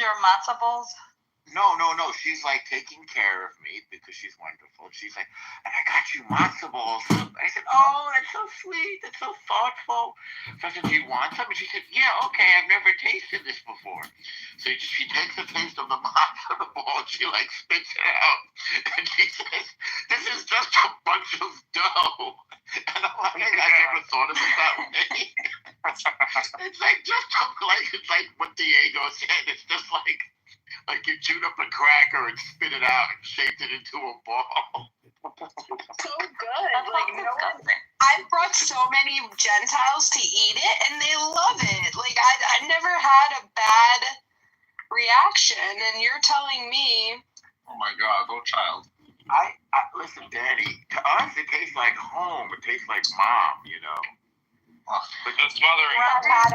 your matzo balls? No. She's like taking care of me because she's wonderful. She's like, and I got you matzo balls. I said, oh, that's so sweet. That's so thoughtful. So I said, do you want some? And she said, yeah, okay. I've never tasted this before. So she takes a taste of the matzo ball. She like spits it out. And she says, this is just a bunch of dough. And I'm like, I never thought of it that way. It's like what Diego said. It's just like you chewed up a cracker and spit it out and shaped it into a ball. So good. That's Like disgusting. I've brought so many Gentiles to eat it, and they love it. Like I never had a bad reaction, and you're telling me. Oh my God, go child. I listen, Danny. To us, it tastes like home. It tastes like mom. You know. But just mothering.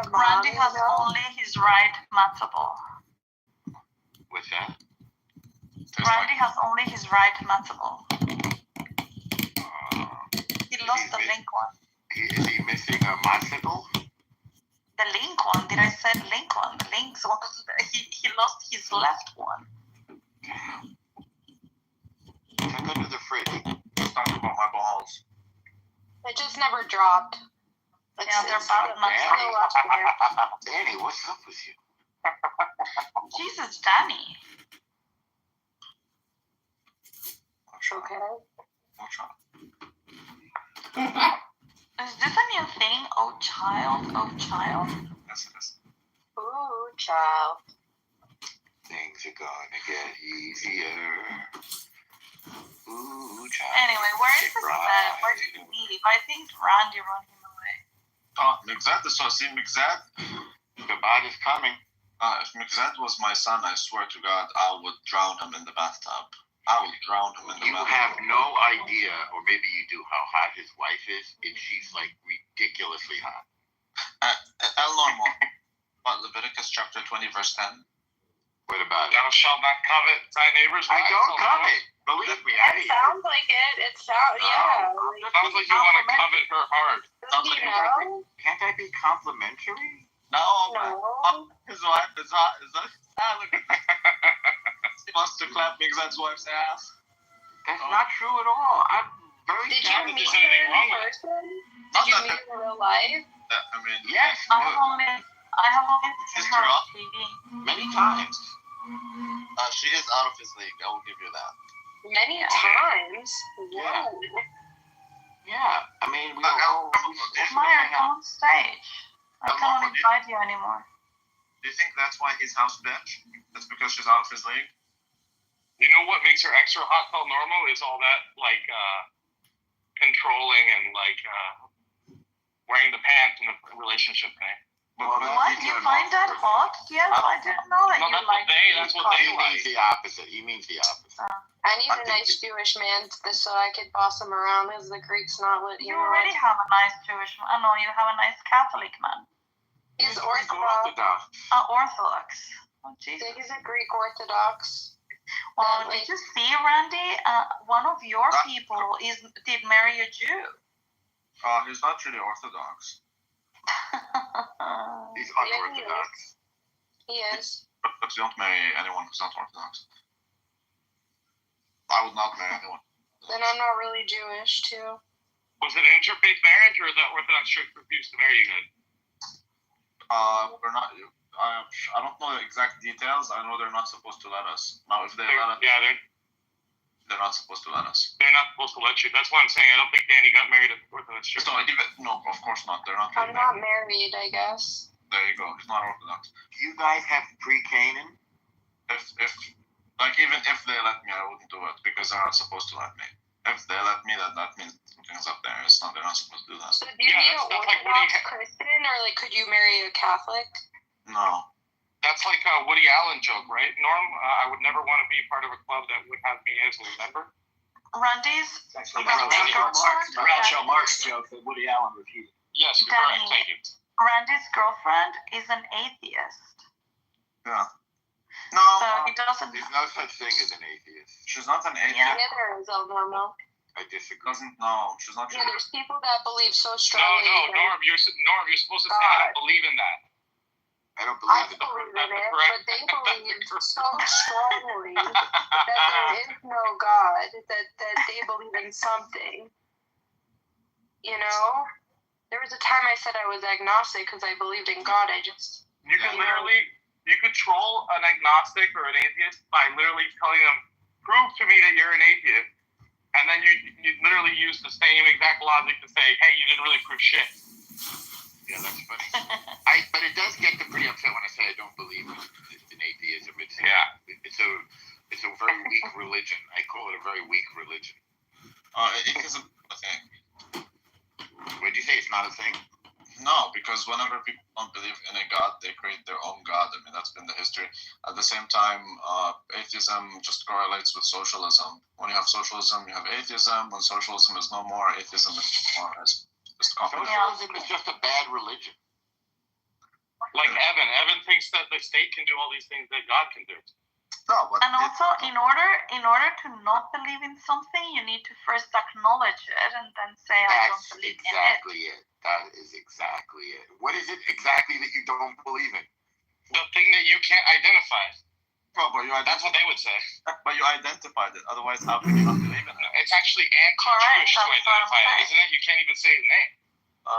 Randy has only his right matzo ball. What's that? Randy has only his right matzo ball. He lost the link one. Is he missing a bicycle? The link one. Did I say the link one? The links one. He lost his left one. Check under the fridge. Let's talk about my balls. It just never dropped. Yeah, they're bad matzo. Danny, what's up with you? Jesus, Danny. Okay. Watch out. Is this a new thing? Oh, child. Oh, child. Yes, it is. Ooh, child. Things are gonna get easier. Ooh, child. Anyway, where is this man? Where did he leave? I think Randy ran him away. Oh, Mixed, so see Mixed? Shabbat is coming. If Mixed was my son, I swear to God, I would drown him in the bathtub. I would drown him in the You bathtub. have no idea, or maybe you do, how hot his wife is. And she's like ridiculously hot. El Normal. What, Leviticus chapter 20, verse 10? What about it? Thou shalt not covet thy neighbor's I wife. don't covet. Believe me, It sounds like it. It sounds, yeah. Sounds like you want to covet her heart. Sounds like Can't I be complimentary? No, No. his wife is hot. Look at that. He wants to clap Mixed's wife's ass. That's not true at all. I'm very Did you talented. meet there's her anything in wrong with it. person? Not Did you that meet her in real life? I mean, Yes, I have only seen Is her her on up? TV. many times. she is out of his league. I will give you that. Many Yeah. times. Yeah. Whoa. Yeah, I mean, we Meyer, come on stage. I I'm cannot not- invite you anymore. Do you think that's why he's house bitch? That's because she's out of his league? You know what makes her extra hot till normal is all that controlling and wearing the pants in the relationship thing. What? You find that hot? Yes, I didn't know that No, you that's like that's what they He like. means the opposite. He means the opposite. I need a nice Jewish man so I could boss him around because the Greek's not lit. You already have a nice Jewish man. Oh, no, you have a nice Catholic man. He's Greek Orthodox. Orthodox. Oh, Jesus. He's a Greek Orthodox. Well, did you see, Randy? One of your people did marry a Jew. He's not really Orthodox. He's unorthodox. He is. But you don't marry anyone who's not Orthodox. I would not marry anyone. Then I'm not really Jewish, too. Was it an interfaith marriage or the Orthodox Church refused to marry you then? We're not. I don't know the exact details. I know they're not supposed to let us. Now, if they let us, Yeah, they're not supposed to let us. they're not supposed to let you. That's why I'm saying I don't think Danny got married at the Orthodox Church. No, of course not. They're not. I'm not married, I guess. There you go. He's not Orthodox. You guys have pre-Canaan? Even if they let me, I wouldn't do it because they're not supposed to let me. If they let me, that means something's up there. They're not supposed to do that. So do you need an that's like Orthodox Christian, or could you marry a Catholic? No. That's like a Woody Allen joke, right, Norm? I would never want to be part of a club that would have me as a member. Randy's Groucho Marx joke that Woody Allen repeated. Yes, you're Danny. correct. Thank you. Randy's girlfriend is an atheist. Yeah. No. So he doesn't. There's no such thing as an atheist. She's not an atheist. Yeah. Neither is El Normo. I disagree. No, she's not. Yeah, there's people that believe so No, strongly. Norm, you're supposed to say I don't believe in that. I I don't I believe in believe it. in it, Correct. but they believe so strongly that there is no God, that they believe in something. You know? There was a time I said I was agnostic because I believed in God. You could troll an agnostic or an atheist by literally telling them, prove to me that you're an atheist. And then you literally use the same exact logic to say, hey, you didn't really prove shit. Yeah, that's funny. But it does get them pretty upset when I say I don't believe in atheism. It's a very weak religion. I call it a very weak religion. It isn't a thing. Would you say it's not a thing? No, because whenever people don't believe in a god, they create their own god. I mean, that's been the history. At the same time, atheism just correlates with socialism. When you have socialism, you have atheism. When socialism is no more, atheism is more. It's just complicated. Socialism is just a bad religion. Like Evan. Evan thinks that the state can do all these things that God can do. No, but And also, in order to not believe in something, you need to first acknowledge it and then say, I don't That's believe exactly it. That is exactly it. What is it exactly that you don't believe in? The thing that you can't identify. no, but That's what they would say. But you identified it. Otherwise, how can you not believe in it? It's actually anti-Jewish Correct, to that's what I'm identify it, saying. isn't it? You can't even say his name.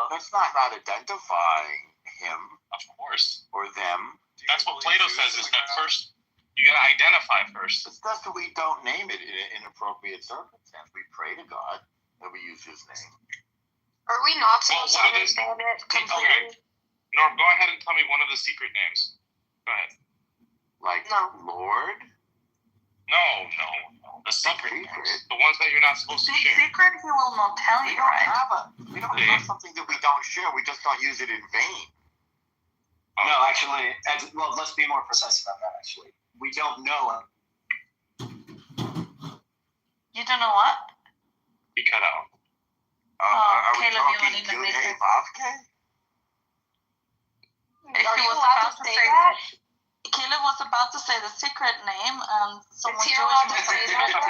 That's not identifying him Of course. or them. That's what Plato says is that first, you gotta identify first. It's just that we don't name it in an inappropriate circumstance. We pray to God and we use his name. Are we not supposed to Well, what is- understand it completely? Norm, go ahead and tell me one of the secret names. Go ahead. Like No. Lord? No. The secret names. The ones that you're not supposed to share. Secret, he will not tell We you, don't right? have something that we don't share. We just don't use it in vain. No, actually, well, let's be more precise about that, actually. We don't know. You don't know what? He cut out. Are we Caleb, you talking want to Yud make Hey it? Vav K? Are you was allowed about to to say say- that? Caleb was about to say the secret name, and someone Is he Jewish allowed to was say saying that?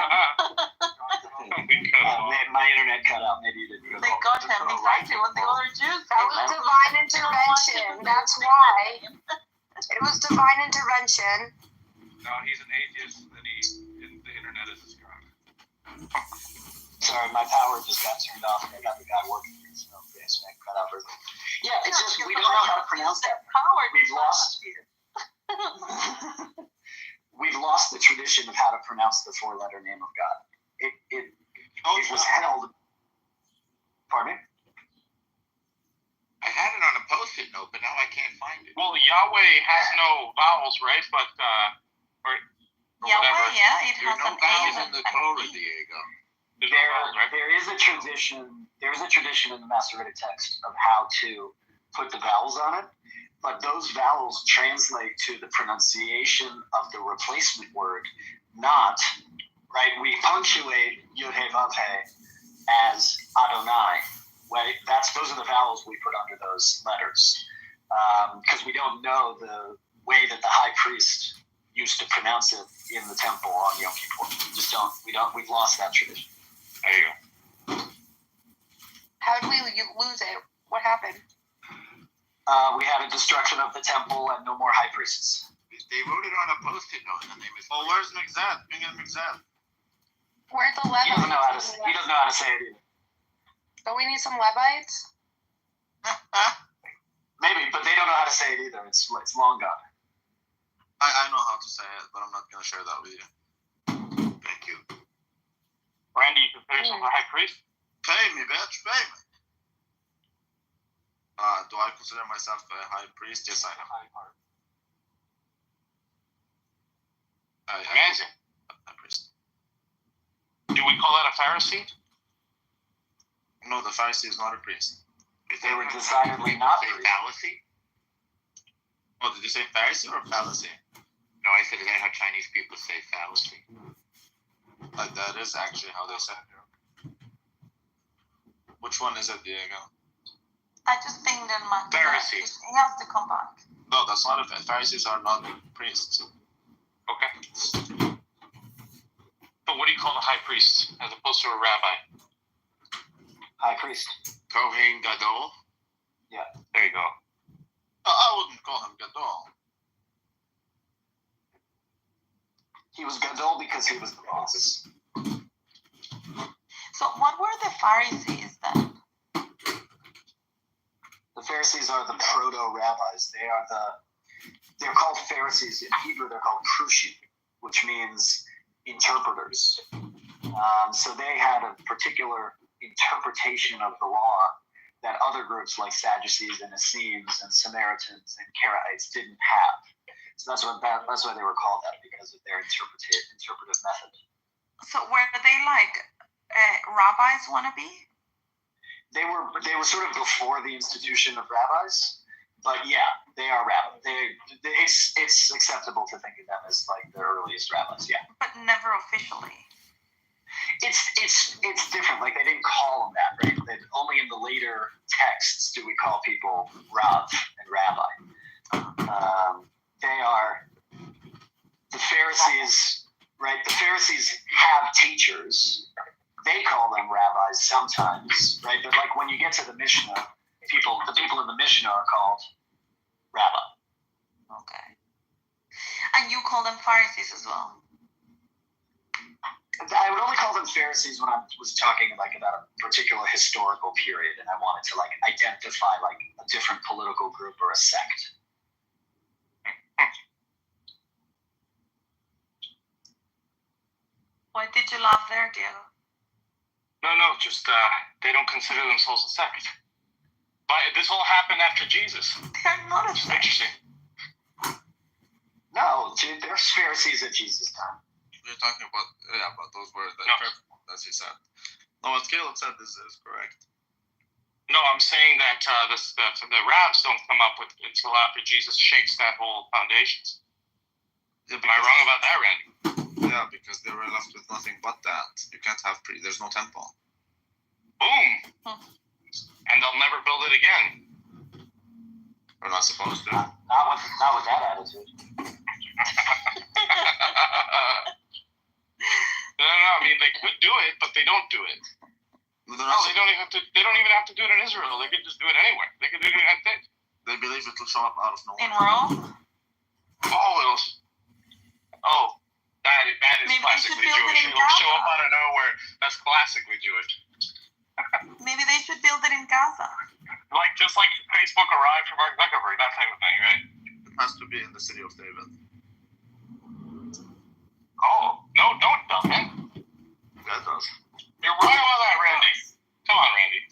We cut out. My internet cut out. Maybe you didn't. They got him exactly what the other Jews That did. was divine intervention. That's why. It was divine intervention. No, he's an atheist, and the internet is his god. Sorry, my power just got turned off, and I got the guy working here, so yes, I cut out early. Yeah, it's just we don't know how to pronounce that. We've lost. We've lost the tradition of how to pronounce the four-letter name of God. It was held. Pardon me? I had it on a post-it note, but now I can't find it. Well, Yahweh has no vowels, right? But or Yahweh, whatever. yeah, it There has are no an A vowels in and the an Torah, E. Diego. There's no vowels, right? There is a tradition. There is a tradition in the Masoretic text of how to put the vowels on it, but those vowels translate to the pronunciation of the replacement word, not right. We punctuate Yud Hey Vav Hey as Adonai. Right? Those are the vowels we put under those letters because we don't know the way that the high priest used to pronounce it in the temple on Yom Kippur. We've lost that tradition. There you go. How did we lose it? What happened? We had a destruction of the temple and no more high priests. They wrote it on a post-it note, and the name is. Well, where's Mixad? Bring in Mixad. Where's the He doesn't know how to. Levites? He doesn't know how to say it either. Don't we need some Levites? Maybe, but they don't know how to say it either. It's long gone. I know how to say it, but I'm not going to share that with you. Thank you. Randy, you consider yourself a high priest? Pay me, bitch, pay me. Do I consider myself a high priest? Yes, I am. Amazing. High priest. Do we call that a Pharisee? No, the Pharisee is not a priest. They were decidedly not Say priests. fallacy? Oh, did you say Pharisee or fallacy? No, I said, is that how Chinese people say fallacy? That is actually how they say it. Which one is it, Diego? I just think that my Pharisee. he has to come back. No, that's not a Pharisees are not priests. Okay. But what do you call the high priest as opposed to a rabbi? High priest. Kohen Gadol? There you go. I wouldn't call him gadol. He was gadol because he was the boss. So what were the Pharisees then? The Pharisees are the proto-rabbis. They're called Pharisees. In Hebrew, they're called prushim, which means interpreters. So they had a particular interpretation of the law that other groups like Sadducees and Essenes and Samaritans and Karaites didn't have. So that's why they were called that, because of their interpretive method. So were they like rabbis wannabe? They were sort of before the institution of rabbis, but yeah, they are rabbis. It's acceptable to think of them as like the earliest rabbis. Yeah, but never officially. It's different. Like they didn't call them that, right? Only in the later texts do we call people Rav and Rabbi. They are the Pharisees, right? The Pharisees have teachers. They call them rabbis sometimes, right? But like when you get to the Mishnah, the people in the Mishnah are called rabbi. Okay. And you call them Pharisees as well? I would only call them Pharisees when I was talking like about a particular historical period, and I wanted to like identify like a different political group or a sect. Why did you laugh there, Diego? No, just they don't consider themselves a sect. But this all happened after Jesus. They're not a Which is sect. interesting. No, there's Pharisees at Jesus' time. You're talking about, but those were the No. as he said. No, what Caleb said is correct. No, I'm saying that the rabbis don't come up with until after Jesus shakes that whole foundations. Yeah, Am I wrong about that, Randy? Yeah, because they were left with nothing but that. You can't have there's no temple. Boom! And they'll never build it again. We're not supposed to. Not with that attitude. No, I mean they could do it, but they don't do it. They're No, not, they don't even have to do it in Israel. They could just do it anywhere. They could do it in the United States. they believe it will show up out of nowhere. In Rome? That is Maybe they classically should build it Jewish. in It'll show Gaza. up out of nowhere. That's classically Jewish. Maybe they should build it in Gaza. Just like Facebook arrived from Mark Zuckerberg, that type of thing, right? It has to be in the city of David. Oh, no, don't dumb it. That does. You're wrong about that, Randy. Come on, Randy.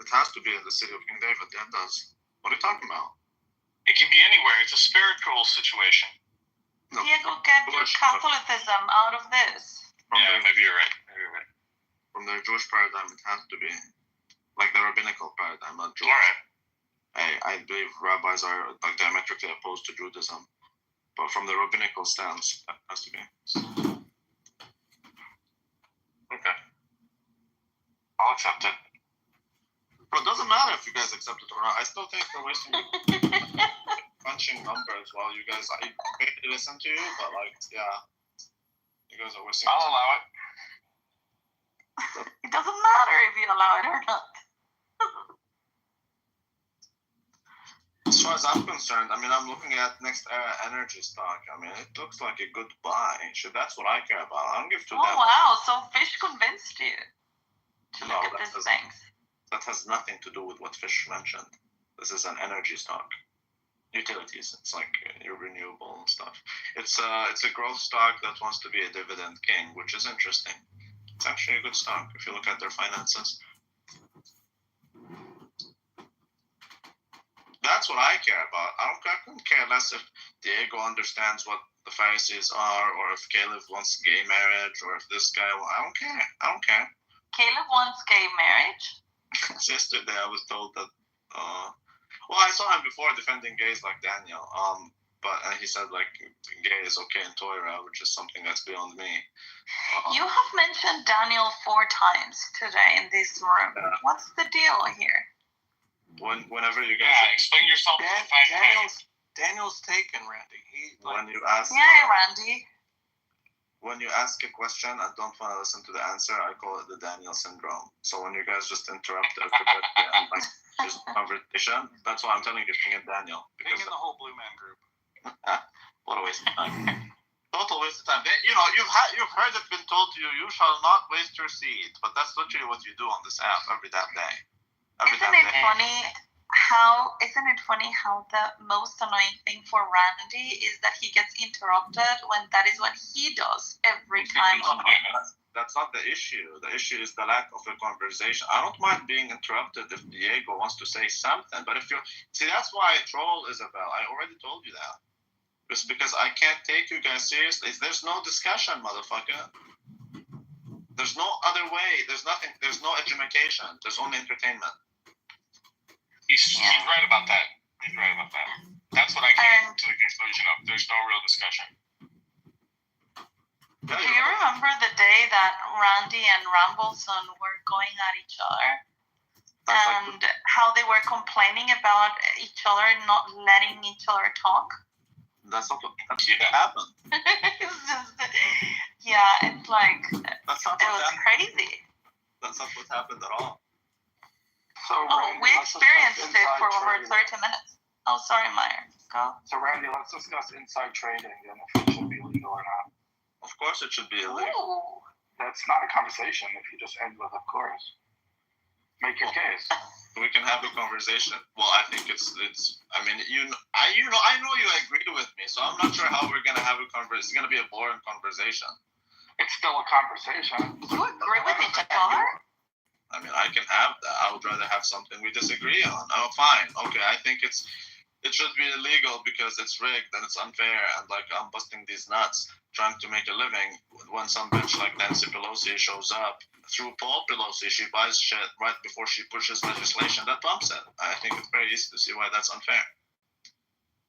It has to be in the city of King David. That does. What are you talking about? It can be anywhere. It's a spiritual situation. No. Diego, get your Jewish. Catholicism out of this. Maybe you're right. From their Jewish paradigm, it has to be like the rabbinical paradigm, not Jewish. All right. I believe rabbis are like diametrically opposed to Judaism, but from the rabbinical stance, that has to be. Okay. I'll accept it. But it doesn't matter if you guys accept it or not. I still think they're wasting punching numbers while you guys. I listen to you, but like, yeah, you guys are wasting. I'll allow it. It doesn't matter if you allow it or not. As far as I'm concerned, I mean, I'm looking at Next Era Energy stock. I mean, it looks like a good buy. That's what I care about. I don't give to Oh, them. wow. So fish convinced you to No, look at that these doesn't. things. That has nothing to do with what Fish mentioned. This is an energy stock. Utilities. It's like your renewable and stuff. It's a growth stock that wants to be a dividend king, which is interesting. It's actually a good stock if you look at their finances. That's what I care about. I couldn't care less if Diego understands what the Pharisees are, or if Caleb wants gay marriage, or if this guy. I don't care. Caleb wants gay marriage. Yesterday I was told that. Well, I saw him before defending gays like Daniel. But he said like gay is okay in Torah, which is something that's beyond me. You have mentioned Daniel 4 times today in this room. Yeah. What's the deal here? Whenever you guys. Yeah, explain yourself. Daniel's taken, Randy. When you ask. Yeah, Randy. when you ask a question and don't want to listen to the answer, I call it the Daniel syndrome. So when you guys just interrupt everybody and like just conversation, that's why I'm telling you, bring in Daniel. Bring in the whole Blue Man group. What a waste of time. Total waste of time. You've heard it been told to you, you shall not waste your seed. But that's literally what you do on this app every damn day. Isn't it funny how the most annoying thing for Randy is that he gets interrupted when that is what he does every time on this. That's not the issue. The issue is the lack of a conversation. I don't mind being interrupted if Diego wants to say something, but if you see, that's why I troll Isabel. I already told you that. It's because I can't take you guys seriously. There's no discussion, motherfucker. There's no other way. There's nothing. There's no education. There's only entertainment. He's right about that. He's right about that. That's what I came to the conclusion of. There's no real discussion. Do you remember the day that Randy and Rambleson were going at each other? And how they were complaining about each other not letting each other talk? That's not what happened. It's like, that's not it was crazy. That's not what happened at all. So Randy, we experienced it for over 30 minutes. Oh, sorry, Meyer. Go. So Randy, let's discuss inside trading and if it should be legal or not. Of course it should be illegal. Ooh. That's not a conversation if you just end with of course. Make your case. We can have a conversation. Well, I think it's. I mean, I know you agree with me, so I'm not sure how we're gonna have a conversation. It's gonna be a boring conversation. It's still a conversation. You agree with each other? I mean, I can have that. I would rather have something we disagree on. Oh, fine. Okay, I think it should be illegal because it's rigged and it's unfair and like I'm busting these nuts trying to make a living when some bitch like Nancy Pelosi shows up through Paul Pelosi. She buys shit right before she pushes legislation that bumps it. I think it's very easy to see why that's unfair.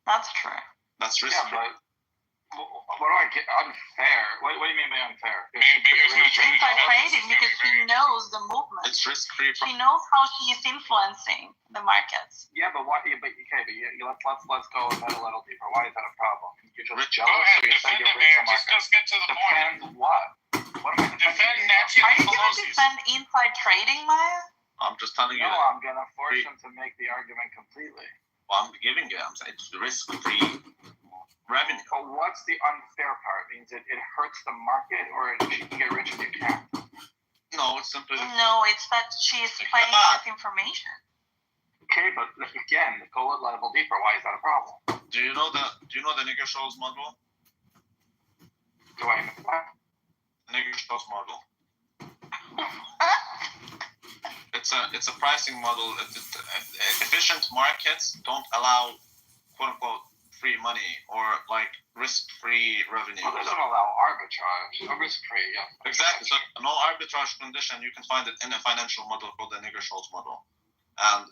That's true. That's risky. Yeah, but what do I get unfair? What do you mean by unfair? It's inside trading because she knows the movement. It's risk-free. She knows how she is influencing the markets. Yeah, but what? Let's go a little deeper. Why is that a problem? You're just jealous. Go ahead, so you say defend you're it, rich man. Just get to the point. Defend what? What am I Defend defending? Nancy Are you going to Pelosi. defend inside trading, Maya? I'm just telling you. No, I'm gonna force him to make the argument completely. Well, I'm giving it. I'm saying it's risk-free revenue. But what's the unfair part? Means it hurts the market, or she can get rich if you can't. No, it's simply. No, it's that she's playing with information. Okay, but again, go a level deeper. Why is that a problem? Do you know the nigger shows model? Do I know that? Nigger shows model. It's a pricing model. Efficient markets don't allow quote unquote free money or like risk-free revenue. Well, they don't allow arbitrage. Risk-free, yeah. Exactly. So no arbitrage condition. You can find it in a financial model called the nigger shows model. And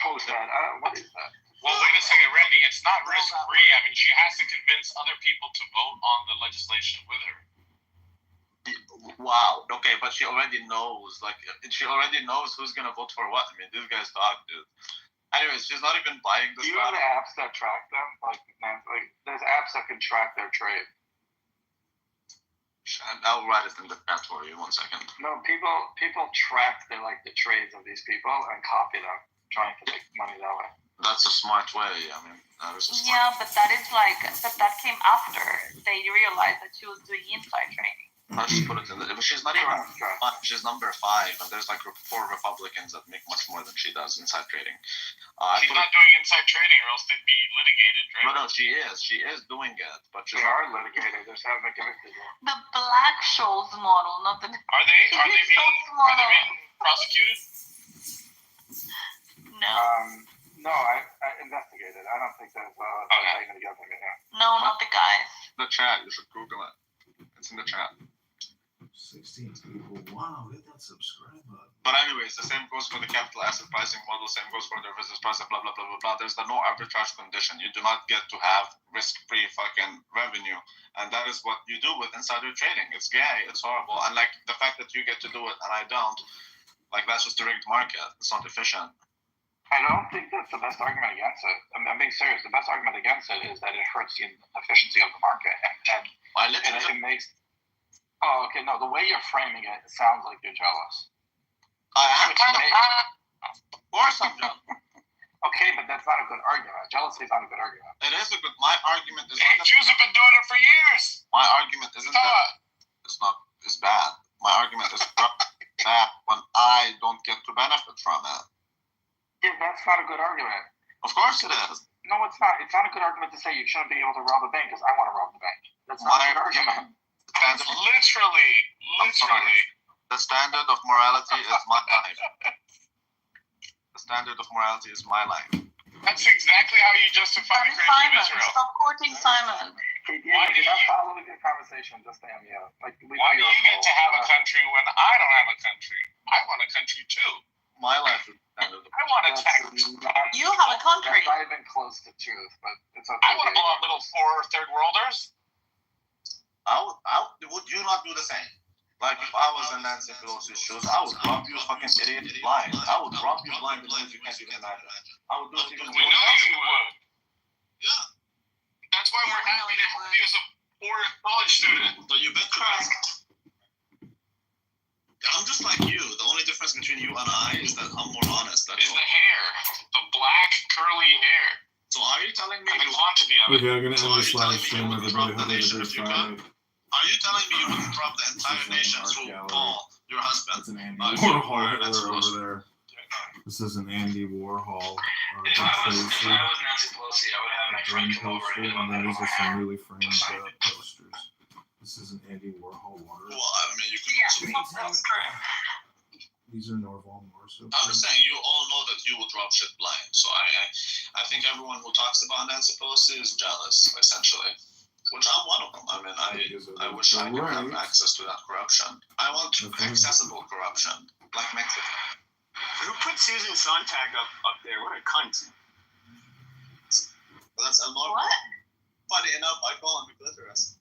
Post that. What is that? Well, wait a second, Randy. It's not risk-free. I mean, she has to convince other people to vote on the legislation with her. Wow. Okay, but she already knows. Like, she already knows who's gonna vote for what. I mean, these guys talk, dude. Anyways, she's not even buying this. Do you have apps that track them? Like there's apps that can track their trade. I'll write it in the chat for you. 1 second. No, people track the trades of these people and copy them, trying to make money that way. That's a smart way. I mean, that is a smart. Yeah, but that came after they realized that she was doing inside trading. I just put it in but she's not even. She's number 5, and there's like 4 Republicans that make much more than she does inside trading. She's not doing inside trading, or else they'd be litigated, right? No, she is. She is doing it, but they are litigated. They're having convicted. The Black-Scholes model, not the. Are they being prosecuted? No. No, I investigated. I don't think there's anything together. Yeah. No, not the guys. The chat. You should Google it. It's in the chat. 16 people. Wow, hit that subscribe button. But anyways, the same goes for the capital asset pricing model, same goes for the business pricing, blah, blah, blah, blah, blah. There's the no arbitrage condition. You do not get to have risk-free fucking revenue. And that is what you do with insider trading. It's gay, it's horrible. And like the fact that you get to do it and I don't, like that's just a rigged market. It's not efficient. I don't think that's the best argument against it. I'm being serious. The best argument against it is that it hurts the efficiency of the market. And I And literally. it makes. Oh, okay. No, the way you're framing it, it sounds like you're jealous. I am. Of course I'm jealous. Okay, but that's not a good argument. Jealousy is not a good argument. It is a good. My argument is Hey, not. Jews have been doing it for years. My argument isn't that it's bad. My argument is bad when I don't get to benefit from it. Yeah, that's not a good argument. Of course it is. No, it's not. It's not a good argument to say you shouldn't be able to rob a bank because I want to rob the bank. That's not a good argument. Literally. The standard of morality is my life. The standard of morality is my life. That's exactly how you justify the creation Simon, of Israel. stop quoting Simon. Why do you not follow the good conversation? Just damn you. Like, why do you get to have a country when I don't have a country? I want a country too. My life is the standard of I want a tax. You have a country. That's not even close to truth, but it's okay. I want to blow up little poor third worlders. Would you not do the same? Like if I was in Nancy Pelosi's shoes, I would rob you fucking idiot blind. I would rob you blind because you can't even imagine. I would do it even We know you would. Yeah. That's why we're happy to have you as a poor college student. So you bet I'm just like you. The only difference between you and I is that I'm more honest. That's Is all. the hair, the black curly hair, So are you telling me and the quantity of it. Okay, I'm gonna So end are this you live telling me you stream. wouldn't Everybody, rob the have a nation if good you Friday. could? Are you telling me you wouldn't rob the entire This is nation an art through gallery. Paul, your husband? That's an Andy you Warhol are, that's Hitler close. over there. This is an Andy Warhol. If I was poster. Nancy Pelosi, I would have my friend Green come over poster, and hit him and on then that these are hard. some really framed posters. This is an Andy Warhol water. Well, I mean, you could also. These are Norval Morso. I'm just saying, you all know that you will drop shit blind. So I think everyone who talks about Nancy Pelosi is jealous, essentially. Which I'm one of them. I mean, I wish I could have access to that corruption. I want accessible corruption, like Mexico. Who put Susan Sontag up there? What a cunt. That's a lot. What? Funny enough, I call him a clitoris.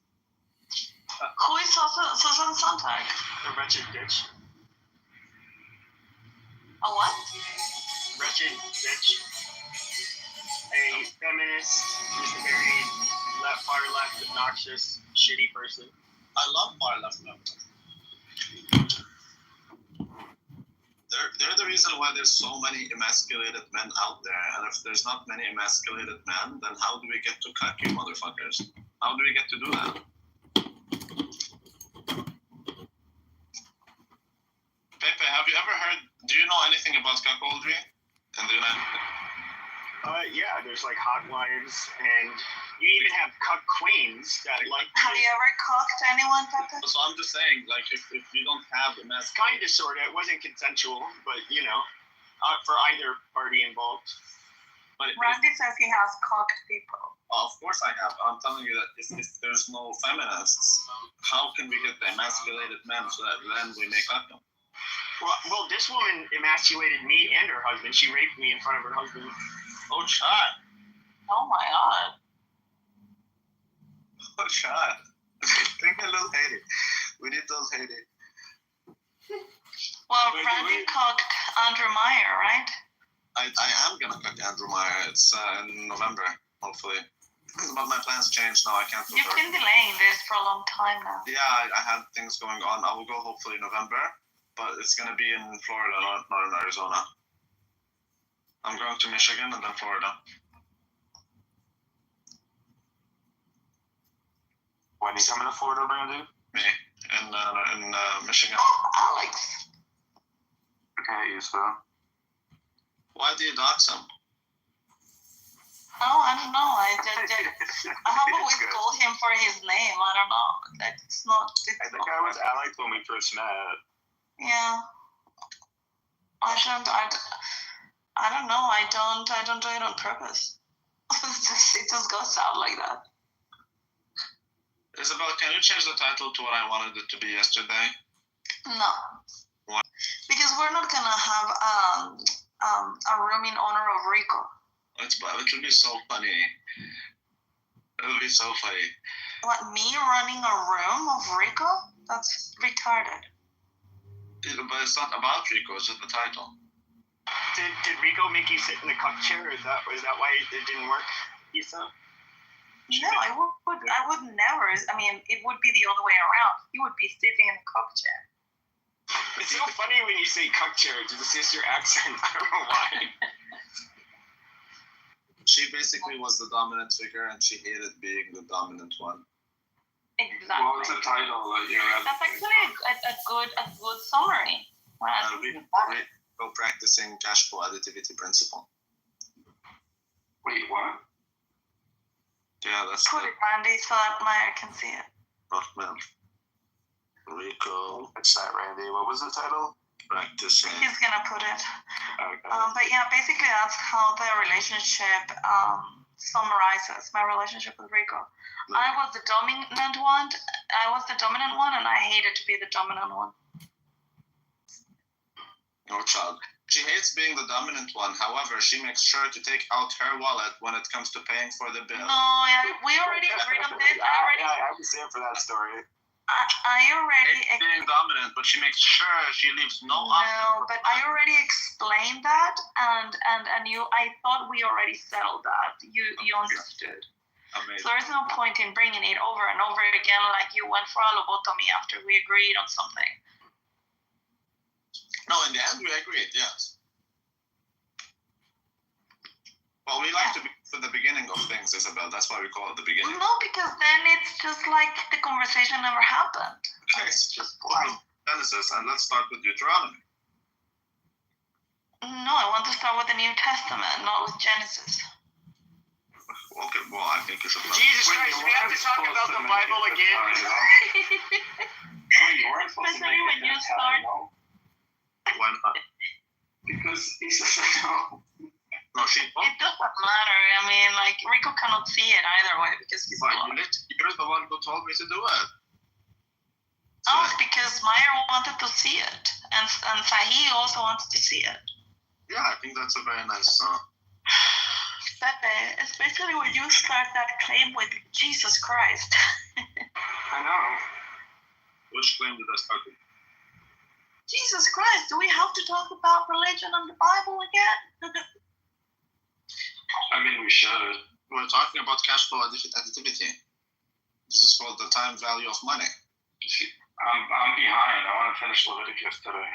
Who is Susan Sontag? A wretched bitch. A what? Wretched bitch. A feminist, just a very far left, obnoxious, shitty person. I love far left members. They're the reason why there's so many emasculated men out there. And if there's not many emasculated men, then how do we get to cut you motherfuckers? How do we get to do that? Pepe, have you ever heard, do you know anything about cuckoldry in the United States? Yeah, there's like hot wives, and you even have cuck queens that like. Have you ever cocked anyone, Pepe? So I'm just saying, like, if you don't have emasculated... Kind of, sort of. It wasn't consensual, but you know, for either party involved. But Randy says he has cocked people. of course I have. I'm telling you that if there's no feminists, how can we get the emasculated men so that then we make up them? Well, this woman emasculated me and her husband. She raped me in front of her husband. Oh, shot. Oh my god. Oh, shot. Bring a little Haiti. We need those Haiti. Well, Wait, Randy wait. cocked Andrew Meyer, right? I am going to cut Andrew Meyer. It's in November, hopefully. But my plans changed now. I can't do You've that. been delaying this for a long time now. Yeah, I had things going on. I will go hopefully in November, but it's going to be in Florida, not in Arizona. I'm going to Michigan and then Florida. When are you coming to Florida, Randy? Me in Michigan. Oh, Alex. Okay, so. Why do you dox him? Oh, I don't know. I have always called him for his name. I don't know. It's not. I think I was Alex when we first met. Yeah. I don't know. I don't do it on purpose. It just goes out like that. Isabel, can you change the title to what I wanted it to be yesterday? No. Why? Because we're not gonna have a room in honor of Rico. It will be so funny. It'll be so funny. What, me running a room of Rico? That's retarded. But it's not about Rico, it's just the title. Did Rico make you sit in the cup chair? Is that why it didn't work, Issa? No, I would never. I mean, it would be the other way around. He would be sitting in a cock chair. It's so funny when you say cuck chair. It's just your accent. I don't know why. She basically was the dominant figure, and she hated being the dominant one. Exactly. Well, what's the title that you're at? That's actually a good summary. Rico practicing cash flow additivity principle. Wait, what? Yeah, that's Put it, Randy, so that Maya can see it. Rothman. Rico What's that, Randy? What was the title? practicing. He's gonna put it. Okay. But yeah, basically that's how the relationship summarizes my relationship with Rico. I was the dominant one. And I hated to be the dominant one. No child. She hates being the dominant one. However, she makes sure to take out her wallet when it comes to paying for the bill. No, yeah, we already agreed on this. I was there for that story. I already. Being dominant, but she makes sure she leaves no option. No, but I already explained that, and you. I thought we already settled that. You understood. Amazing. So there's no point in bringing it over and over again like you went for a lobotomy after we agreed on something. No, in the end we agreed, yes. Well, we like to be for the beginning of things, Isabel. That's why we call it the beginning. No, because then it's just like the conversation never happened. Okay, it's just Genesis, and let's start with Deuteronomy. No, I want to start with the New Testament, not with Genesis. Okay, well, I think you should. Jesus Christ, we have to talk about the Bible again. Especially when you start. Why not? Because he says no. No, she. It doesn't matter. I mean, like, Rico cannot see it either way because he's blind. You're the one who told me to do it. Oh, because Meyer wanted to see it, and Sahi also wanted to see it. Yeah, I think that's a very nice. Pepe, especially when you start that claim with Jesus Christ. I know. Which claim did I start with? Jesus Christ, do we have to talk about religion and the Bible again? I mean, we should. We're talking about cash flow additivity. This is called the time value of money. I'm behind. I want to finish Leviticus today.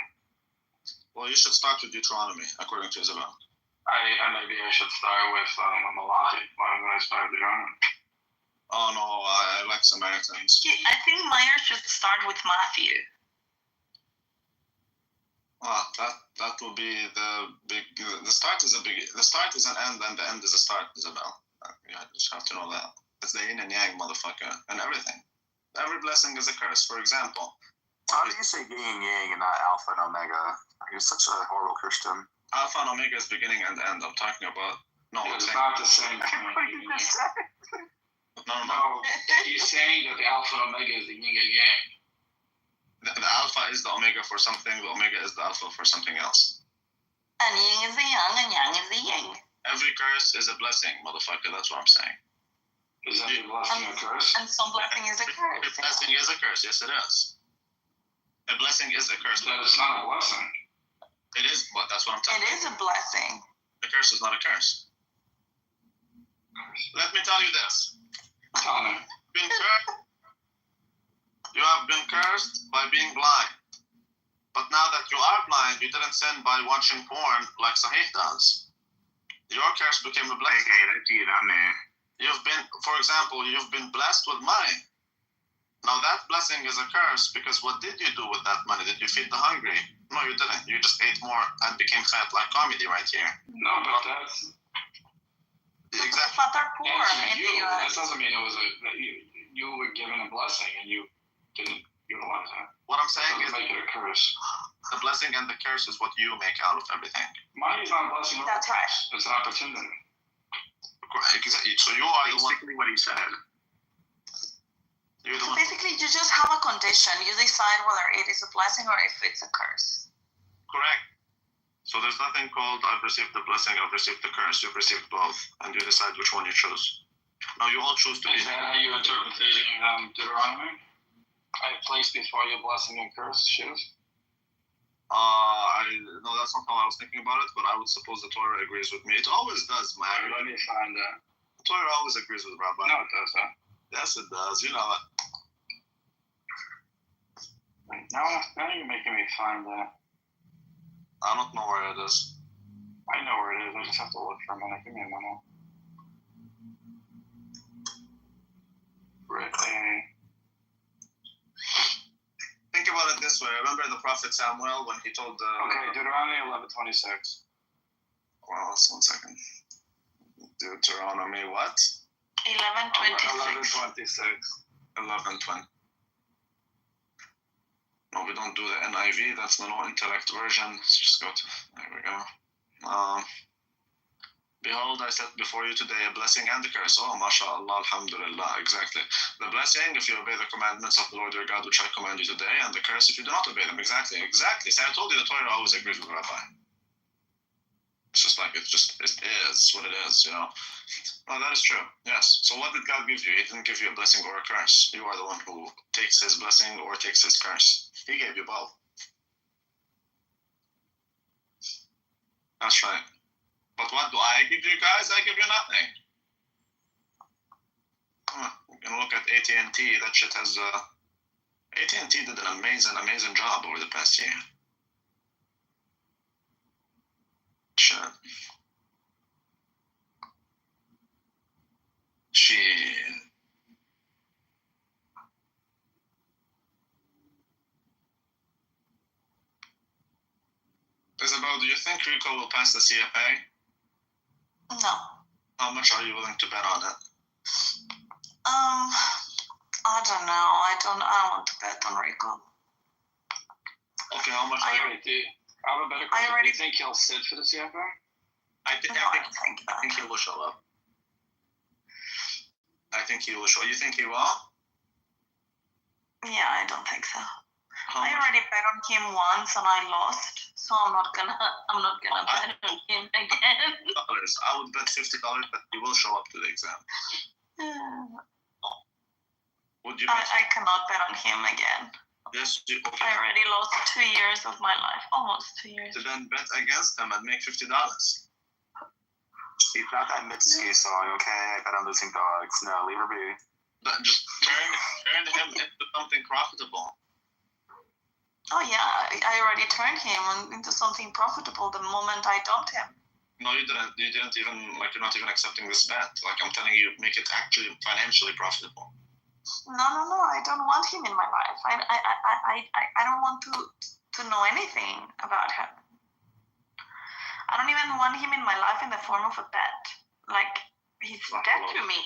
Well, you should start with Deuteronomy, according to Isabel. Maybe I should start with Malachi. Why am I start Deuteronomy? Oh no, I like Samaritans. I think Meyer should start with Matthew. That will be the big. The start is an end, and the end is a start, Isabel. You just have to know that. It's the yin and yang, motherfucker, and everything. Every blessing is a curse. For example, How do you say yin and yang and not alpha and omega? You're such a horrible Christian. Alpha and omega is beginning and end. I'm talking about. No, It's not the same thing. What did you just say? No. He's saying that the alpha and omega is the yin and yang. The alpha is the omega for something. The omega is the alpha for something else. And yin is the yang, and yang is the yin. Every curse is a blessing, motherfucker. That's what I'm saying. Is that the blessing a curse? And some blessing is a curse. A blessing is a curse. Yes, it is. A blessing is a curse. But it's not a blessing. It is, but that's what I'm talking It is a blessing. A curse is not a curse. Let me tell you this. Tell me. You have been cursed by being blind. But now that you are blind, you didn't sin by watching porn like Sahih does. Your curse became a blessing. You've been, for example, you've been blessed with money. Now that blessing is a curse because what did you do with that money? Did you feed the hungry? No, you didn't. You just ate more and became fat like comedy right here. No, but that's Exactly. Fat are poor in you. the That US. doesn't mean it was that you were given a blessing and you didn't utilize it. What I'm saying is Doesn't make it a curse. the blessing and the curse is what you make out of everything. Money is not a blessing. or a That's right. curse. It's an opportunity. Exactly. So you are the one. Basically what he said. You're the So one. basically, you just have a condition. You decide whether it is a blessing or if it's a curse. Correct. So there's nothing called I've received the blessing, I've received the curse. You've received both, and you decide which one you choose. Now you all choose to be. Is that how you interpret Deuteronomy? I place before you blessing and curse shoes. No, that's not how I was thinking about it, but I would suppose the Torah agrees with me. It always does, man. Let me find that. Torah always agrees with Rabbi. No, it does, huh? Yes, it does. You know it. Wait, now you're making me find that. I don't know where it is. I know where it is. I just have to look for a minute. Give me a minute. Right. Think about it this way. Remember the prophet Samuel when he told the... Okay, Deuteronomy 11:26. Well, just 1 second. Deuteronomy what? 11:26. 11:20. No, we don't do the NIV. That's the no intellect version. Let's just go to... There we go. Behold, I set before you today a blessing and a curse. Oh, mashallah, alhamdulillah. Exactly. The blessing, if you obey the commandments of the Lord your God, which I command you today, and the curse, if you do not obey them. Exactly. See, I told you the Torah always agrees with Rabbi. It's just like, it is what it is, you know. No, that is true. Yes. So what did God give you? He didn't give you a blessing or a curse. You are the one who takes his blessing or takes his curse. He gave you both. That's right. But what do I give you guys? I give you nothing. You can look at AT&T. That shit has... AT&T did an amazing job over the past year. Shit. Isabel, do you think Rico will pass the CFA? No. How much are you willing to bet on it? I don't know. I don't want to bet on Rico. Okay, how much? I have a better question. Do you think he'll sit for the CFA? I think he will show up. I think he will show. You think he will? Yeah, I don't think so. I already bet on him once and I lost, so I'm not gonna bet on him again. I would bet $50 that he will show up to the exam. Would you? I cannot bet on him again. Yes, okay. I already lost 2 years of my life, almost 2 years. To then bet against him and make $50. He's not that Mitski song, okay? I bet on losing dogs. No, leave her be. But just turn him into something profitable. Oh yeah, I already turned him into something profitable the moment I dumped him. No, you didn't. You didn't even, like, you're not even accepting this bet. Like, I'm telling you, make it actually financially profitable. No, I don't want him in my life. I don't want to know anything about him. I don't even want him in my life in the form of a bet. Like, he's dead to me.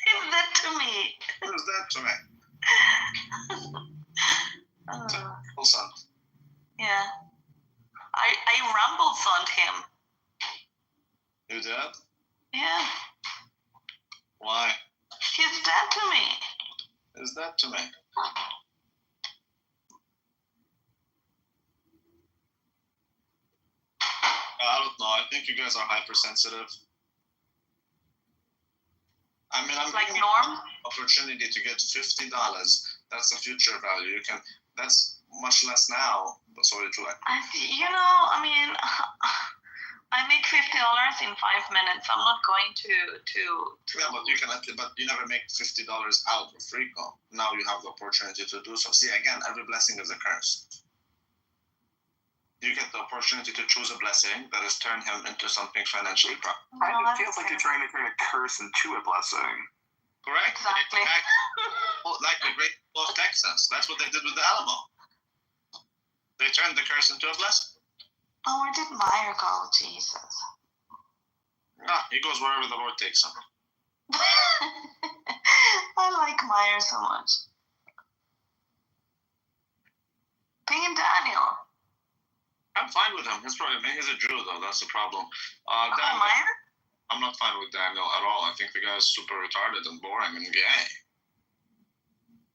He's dead to me. Who's dead to me? Son. Yeah. I rumble-soned him. You did? Yeah. Why? He's dead to me. Is that to me? I don't know. I think you guys are hypersensitive. I mean, I'm like giving Norm? you opportunity to get $50. That's the future value. You can. That's much less now. But sorry to like. I make $50 in 5 minutes. I'm not going to. Yeah, but you can. But you never make $50 out of Rico. Now you have the opportunity to do so. See, again, every blessing is a curse. You get the opportunity to choose a blessing that has turned him into something financially profitable. It feels like you're trying to turn a curse into a blessing. Correct. Exactly. Like the Great Fall of Texas. That's what they did with the Alamo. They turned the curse into a blessing. Oh, where did Meyer go? Jesus. He goes wherever the Lord takes him. I like Meyer so much. Ping and Daniel. I'm fine with him. He's a Jew, though. That's the problem. Daniel, Meyer? I'm not fine with Daniel at all. I think the guy's super retarded and boring and gay.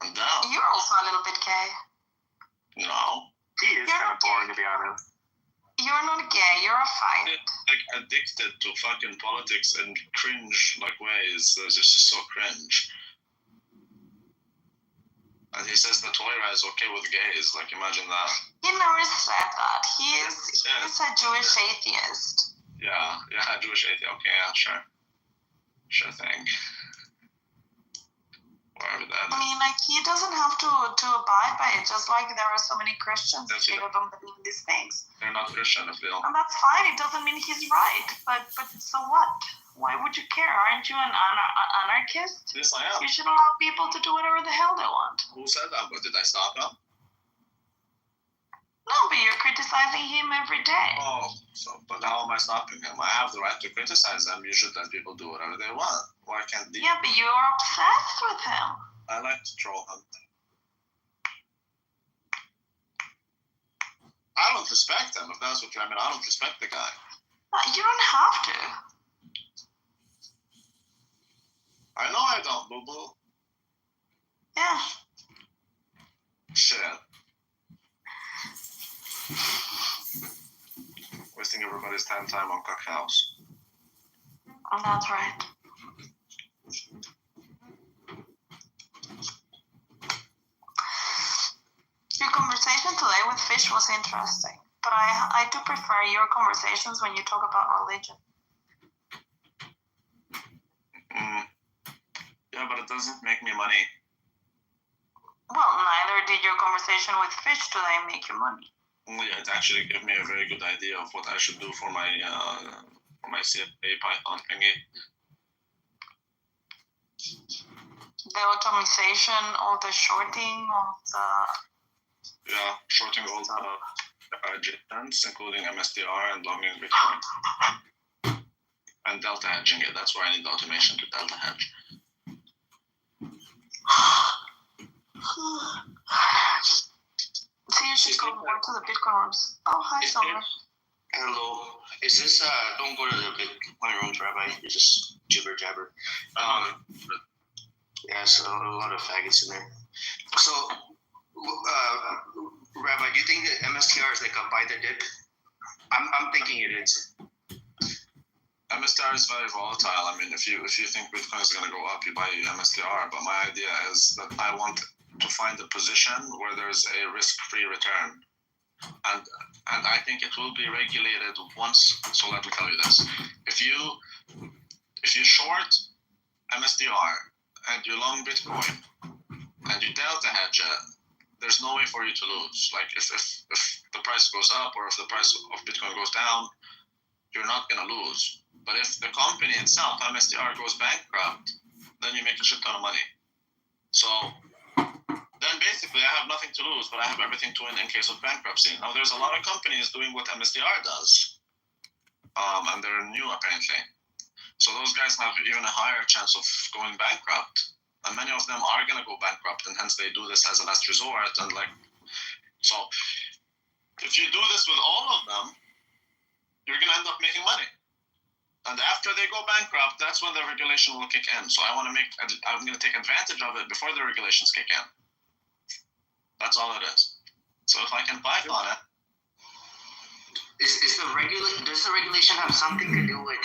And down. You're also a little bit gay. No. He is kind of boring, to be honest. You're not gay. You're a fight. Like, addicted to fucking politics and cringe, like, ways. That's just so cringe. And he says the Torah is okay with gays. Like, imagine that. He never said that. He's a Jewish atheist. Yeah, Jewish atheist. Okay, yeah, sure. Sure thing. Wherever that I is. mean, like, he doesn't have to abide by it, just like there are so many Christians That's who it. don't believe these things. They're not Christian if they don't. And that's fine, it doesn't mean he's right, but so what? Why would you care? Aren't you an anarchist? Yes, I am. You should allow people to do whatever the hell they want. Who said that? But did I stop them? No, but you're criticizing him every day. Oh, but how am I stopping him? I have the right to criticize them. You should let people do whatever they want. Why can't they? Yeah, but you're obsessed with him. I like to troll him. I don't respect him, if that's what you mean. I don't respect the guy. You don't have to. I know I don't, boo-boo. Yeah. Shit. Wasting everybody's time on Cockhouse. Oh, that's right. Your conversation today with Fish was interesting, but I do prefer your conversations when you talk about religion. Yeah, but it doesn't make me money. Well, neither did your conversation with Fish today make you money. Yeah, it actually gave me a very good idea of what I should do for my CFA Python thingy. The automation of the shorting of the... Yeah, shorting all the agents, including MSTR and longing Bitcoin. And delta hedging it. That's where I need the automation to delta hedge. So you should go more to the Bitcoin rooms. Oh, hi, Silver. Hello. Is this don't go to the Bitcoin rooms, Rabbi? You just jibber jabber. Yeah, so a lot of faggots in there. So, Rabbi, do you think that MSTR is like a buy the dip? I'm thinking it is. MSTR is very volatile. I mean, if you think Bitcoin is going to go up, you buy MSTR. But my idea is that I want to find a position where there's a risk-free return, and I think it will be regulated once. So let me tell you this: if you short MSTR and you long Bitcoin and you delta hedge it, there's no way for you to lose. Like if the price goes up or if the price of Bitcoin goes down, you're not going to lose. But if the company itself, MSTR, goes bankrupt, then you make a shit ton of money. So then basically I have nothing to lose, but I have everything to win in case of bankruptcy. Now there's a lot of companies doing what MSTR does, and they're new apparently. So those guys have even a higher chance of going bankrupt, and many of them are going to go bankrupt, and hence they do this as a last resort. And so if you do this with all of them, you're going to end up making money. And after they go bankrupt, that's when the regulation will kick in. So I'm going to take advantage of it before the regulations kick in. That's all it is. So if I can Python it. Does the regulation have something to do with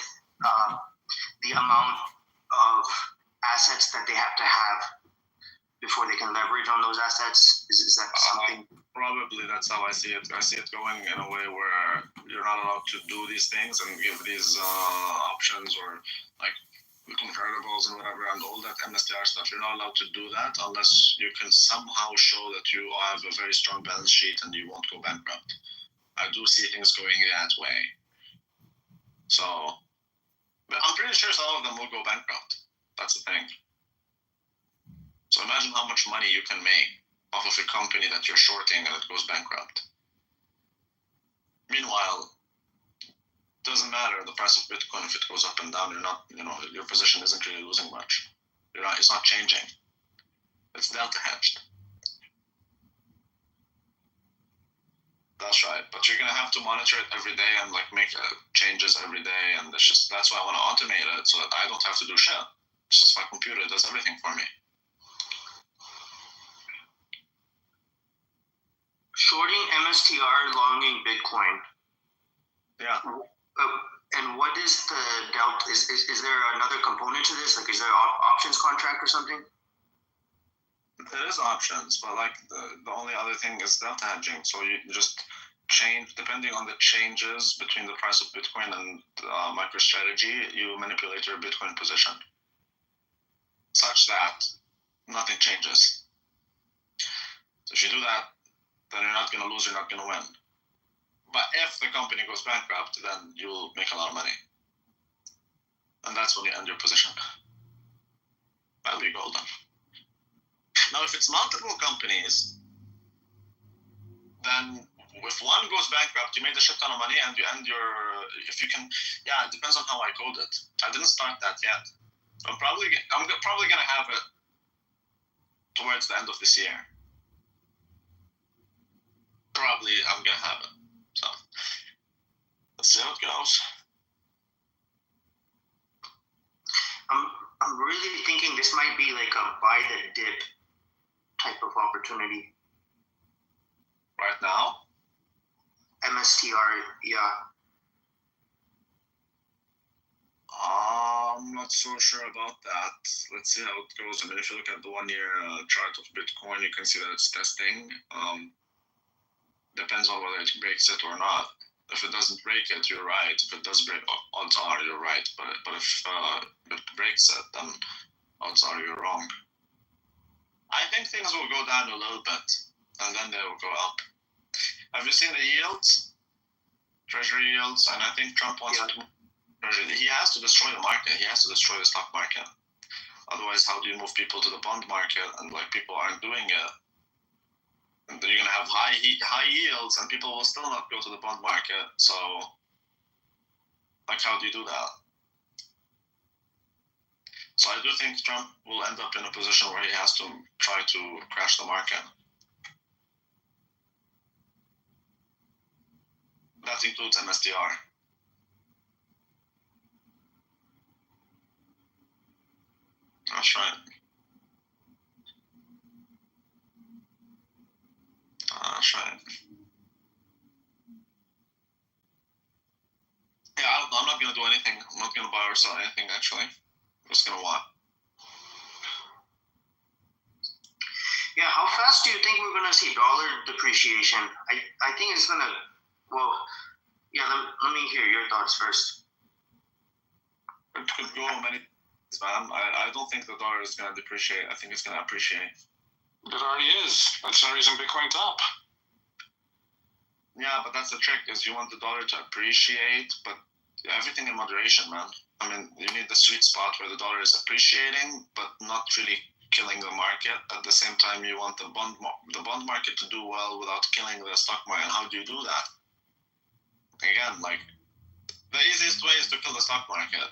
the amount of assets that they have to have before they can leverage on those assets? Is that something? Probably that's how I see it. I see it going in a way where you're not allowed to do these things and give these options or like convertibles and whatever and all that MSTR stuff. You're not allowed to do that unless you can somehow show that you have a very strong balance sheet and you won't go bankrupt. I do see things going that way. So, but I'm pretty sure some of them will go bankrupt. That's the thing. So imagine how much money you can make off of a company that you're shorting and it goes bankrupt. Meanwhile, it doesn't matter the price of Bitcoin if it goes up and down. You're not, your position isn't really losing much. It's not changing. It's delta hedged. That's right, but you're gonna have to monitor it every day and make changes every day, and that's why I want to automate it so that I don't have to do shit. It's just my computer does everything for me. Shorting MSTR, longing Bitcoin. Yeah. And what is the delta? Is there another component to this? Is there options contract or something? There is options, but the only other thing is delta hedging. So you just change depending on the changes between the price of Bitcoin and MicroStrategy. You manipulate your Bitcoin position such that nothing changes. So if you do that, then you're not going to lose, you're not going to win. But if the company goes bankrupt, then you'll make a lot of money. And that's when you end your position. That'll be golden. Now, if it's multiple companies, then if one goes bankrupt, you made a shit ton of money and you end your, if you can, yeah, it depends on how I code it. I didn't start that yet. I'm probably going to have it towards the end of this year. Probably I'm going to have it. So let's see how it goes. I'm really thinking this might be like a buy the dip type of opportunity. Right now? MSTR, yeah. I'm not so sure about that. Let's see how it goes. I mean, if you look at the 1 year chart of Bitcoin, you can see that it's testing. Depends on whether it breaks it or not. If it doesn't break it, you're right. If it does break, odds are you're right. But if it breaks it, then odds are you're wrong. I think things will go down a little bit, and then they will go up. Have you seen the yields? Treasury yields? And I think Trump wants to. He has to destroy the market. He has to destroy the stock market. Otherwise, how do you move people to the bond market? And like people aren't doing it. And then you're gonna have high yields, and people will still not go to the bond market. So, like, how do you do that? So I do think Trump will end up in a position where he has to try to crash the market. That includes MSTR. That's right. That's right. Yeah, I'm not going to do anything. I'm not going to buy or sell anything, actually. I'm just going to watch. Yeah, how fast do you think we're going to see dollar depreciation? I think it's going to, well, yeah, let me hear your thoughts first. It could go many things, man. I don't think the dollar is going to depreciate. I think it's going to appreciate. It already is. That's the reason Bitcoin's up. Yeah, but that's the trick, is you want the dollar to appreciate, but everything in moderation, man. I mean, you need the sweet spot where the dollar is appreciating, but not really killing the market. At the same time, you want the bond market to do well without killing the stock market. And how do you do that? Again, like, the easiest way is to kill the stock market.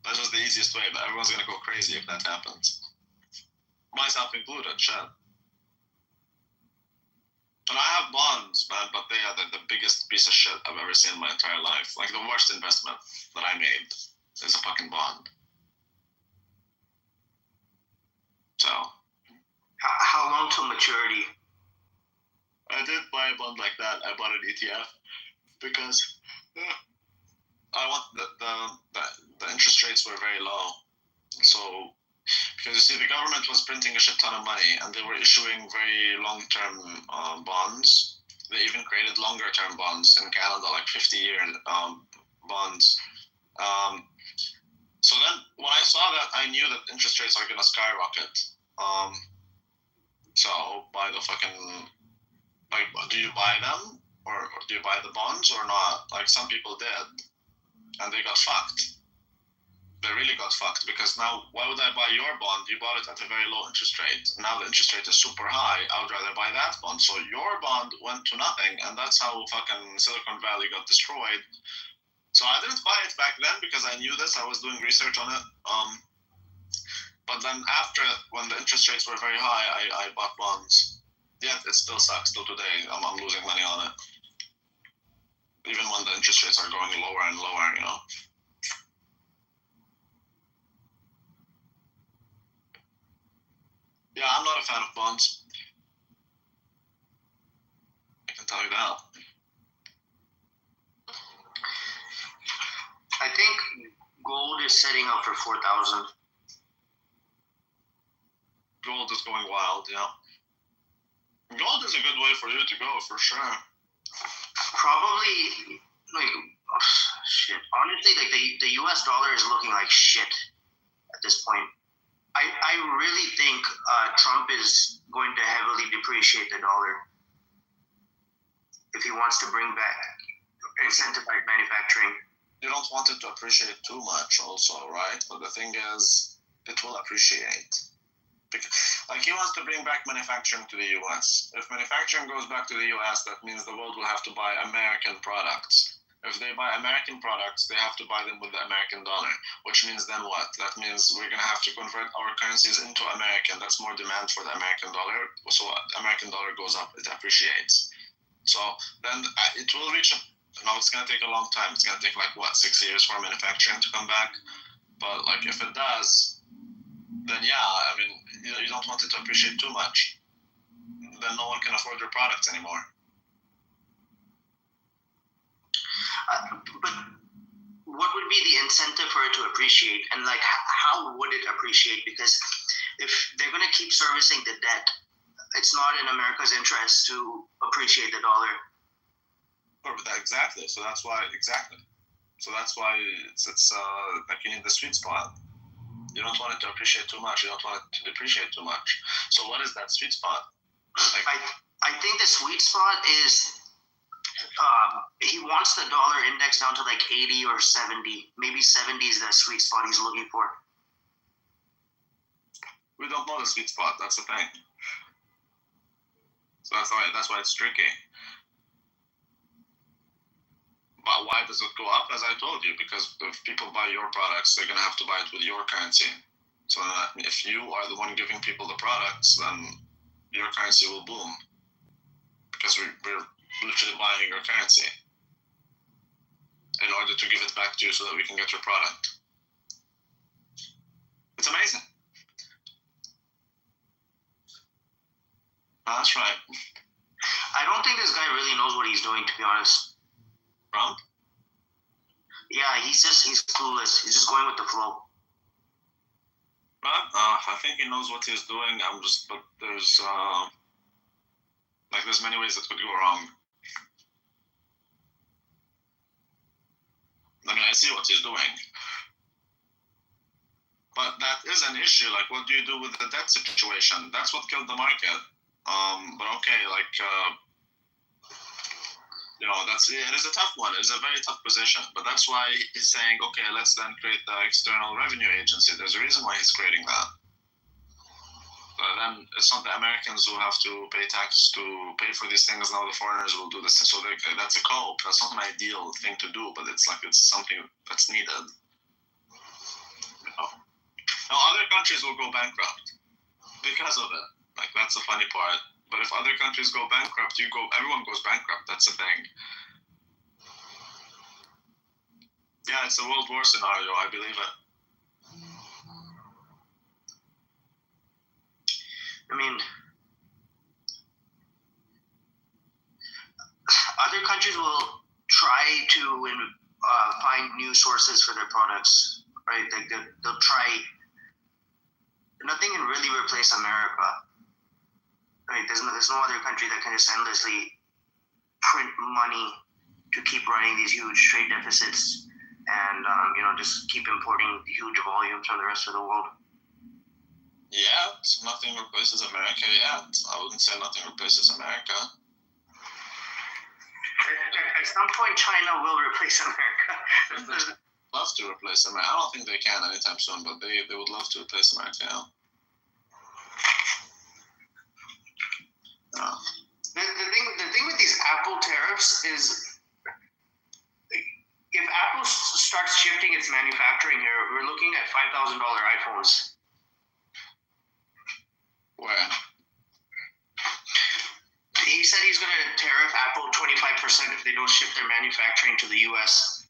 That's just the easiest way, but everyone's going to go crazy if that happens. Myself included, shit. And I have bonds, man, but they are the biggest piece of shit I've ever seen in my entire life. Like, the worst investment that I made is a fucking bond. So. How long till maturity? I did buy a bond like that. I bought an ETF because I want the interest rates were very low. So, because you see, the government was printing a shit ton of money, and they were issuing very long-term bonds. They even created longer-term bonds in Canada, like 50-year bonds. So then, when I saw that, I knew that interest rates are going to skyrocket. So buy the fucking, like, do you buy them, or do you buy the bonds or not? Like, some people did, and they got fucked. They really got fucked, because now, why would I buy your bond? You bought it at a very low interest rate. Now the interest rate is super high. I would rather buy that bond. So your bond went to nothing, and that's how fucking Silicon Valley got destroyed. So I didn't buy it back then because I knew this. I was doing research on it. But then after, when the interest rates were very high, I bought bonds. Yet it still sucks. Till today, I'm losing money on it. Even when the interest rates are going lower and lower, you know. Yeah, I'm not a fan of bonds. I can tell you that. I think gold is setting up for 4,000. Gold is going wild, yeah. Gold is a good way for you to go, for sure. Probably like shit. Honestly, like the U.S. dollar is looking like shit at this point. I really think Trump is going to heavily depreciate the dollar if he wants to bring back incentivized manufacturing. You don't want it to appreciate too much, also, right? But the thing is, it will appreciate. Because, like, he wants to bring back manufacturing to the U.S. If manufacturing goes back to the U.S., that means the world will have to buy American products. If they buy American products, they have to buy them with the American dollar, which means then what? That means we're going to have to convert our currencies into American. That's more demand for the American dollar. So the American dollar goes up, it appreciates. So then it will reach it's going to take a long time. It's going to take 6 years for manufacturing to come back. But if it does, then you don't want it to appreciate too much. Then no one can afford your products anymore. But what would be the incentive for it to appreciate, and how would it appreciate? Because if they're going to keep servicing the debt, it's not in America's interest to appreciate the dollar. Exactly. So that's why it's you need the sweet spot. You don't want it to appreciate too much. You don't want it to depreciate too much. So what is that sweet spot? I think the sweet spot is he wants the dollar index down to 80 or 70. Maybe 70 is the sweet spot he's looking for. We don't know the sweet spot. That's the thing. So that's why it's tricky. But why does it go up? As I told you, because if people buy your products, they're going to have to buy it with your currency. So if you are the one giving people the products, then your currency will boom. Because we're literally buying your currency in order to give it back to you so that we can get your product. It's amazing. That's right. I don't think this guy really knows what he's doing, to be honest. Trump? Yeah, he's clueless. He's just going with the flow. I think he knows what he's doing. But there's there's many ways it could go wrong. I see what he's doing. But that is an issue. What do you do with the debt situation? That's what killed the market. But okay, it is a tough one. It's a very tough position. But that's why he's saying, okay, let's then create the External Revenue Agency. There's a reason why he's creating that. Then it's not the Americans who have to pay tax to pay for these things. Now the foreigners will do this. So that's a cope. That's not an ideal thing to do, but it's something that's needed. Now other countries will go bankrupt because of it. That's the funny part. But if other countries go bankrupt, everyone goes bankrupt. That's the thing. Yeah, it's a World War scenario. I believe it. Other countries will try to find new sources for their products, right? They'll try. Nothing can really replace America. Right? There's no other country that can just endlessly print money to keep running these huge trade deficits and just keep importing huge volumes from the rest of the world. Yeah, nothing replaces America yet. I wouldn't say nothing replaces America. At some point, China will replace America. They'd love to replace America. I don't think they can anytime soon, but they would love to replace America. Yeah. The thing with these Apple tariffs is, if Apple starts shifting its manufacturing here, we're looking at $5,000 iPhones. Where? He said he's going to tariff Apple 25% if they don't shift their manufacturing to the U.S.